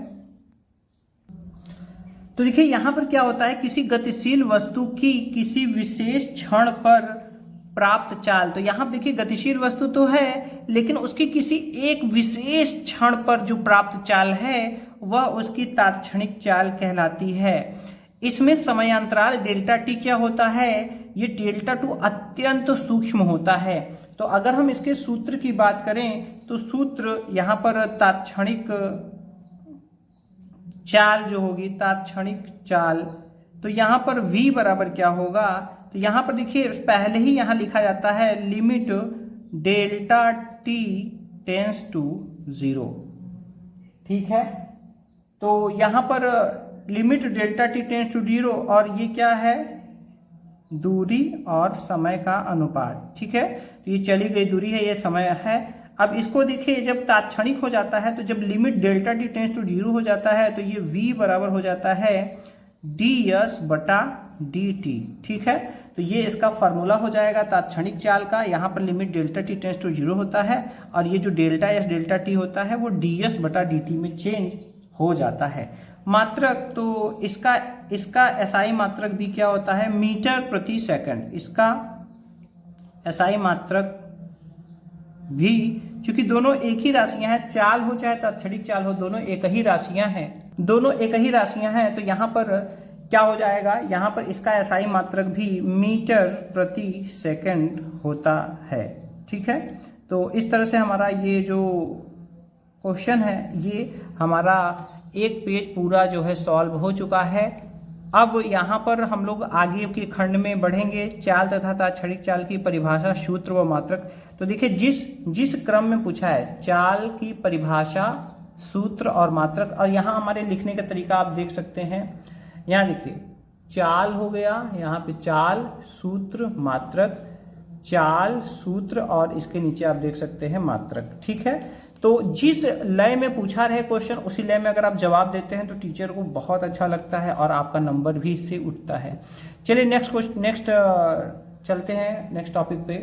तो देखिए यहां पर क्या होता है, किसी गतिशील वस्तु की किसी विशेष क्षण पर प्राप्त चाल। तो यहां पर देखिए गतिशील वस्तु तो है, लेकिन उसकी किसी एक विशेष क्षण पर जो प्राप्त चाल है वह उसकी तात्क्षणिक चाल कहलाती है। इसमें समयांतराल डेल्टा टी क्या होता है, ये डेल्टा टू अत्यंत सूक्ष्म होता है। तो अगर हम इसके सूत्र की बात करें तो सूत्र यहाँ पर तात्क्षणिक चाल जो होगी, तात्क्षणिक चाल, तो यहाँ पर v बराबर क्या होगा, तो यहाँ पर देखिए पहले ही यहाँ लिखा जाता है limit delta t tends to 0। ठीक है, तो यहाँ पर limit delta t tends to 0 और ये क्या है, दूरी और समय का अनुपात। ठीक है, तो ये चली गई दूरी है, ये समय है। अब इसको देखिए जब तात्क्षणिक हो जाता है तो जब limit delta t tends to 0 हो जाता है तो ये v बराबर हो जाता है ds बटा dt। ठीक है, तो ये इसका फॉर्मूला हो जाएगा तात्क्षणिक चाल का। यहाँ पर limit delta t tends to 0 होता है और ये जो डेल्टा एस डेल्टा टी होता है वो ds बटा dt में चेंज हो जाता है। मात्रक, तो इसका एसआई मात्रक भी क्या होता है, मीटर प्रति सेकंड। इसका एसआई मात्रक भी, क्योंकि दोनों एक ही राशियां हैं, चाल हो चाहे तात्क्षणिक चाल हो, दोनों एक ही राशियां हैं, दोनों एक ही राशियां हैं। तो यहाँ पर क्या हो जाएगा, यहाँ पर इसका एसआई मात्रक भी मीटर प्रति सेकंड होता है। ठीक है, तो इस तरह से हमारा ये जो क्वेश्चन है ये हमारा एक पेज पूरा जो है सॉल्व हो चुका है। अब यहाँ पर हम लोग आगे के खंड में बढ़ेंगे, चाल तथा तात्क्षणिक चाल की परिभाषा, सूत्र व मात्रक। तो देखिए जिस क्रम में पूछा है चाल की परिभाषा, सूत्र और मात्रक, और यहाँ हमारे लिखने का तरीका आप देख सकते हैं। यहाँ देखिए चाल हो गया, यहाँ पे चाल, सूत्र, मात्रक, चाल, सूत्र और इसके नीचे आप देख सकते हैं मात्रक। ठीक है, तो जिस लय में पूछा रहे क्वेश्चन उसी लय में अगर आप जवाब देते हैं तो टीचर को बहुत अच्छा लगता है और आपका नंबर भी इससे उठता है। चलिए नेक्स्ट चलते हैं नेक्स्ट टॉपिक पे।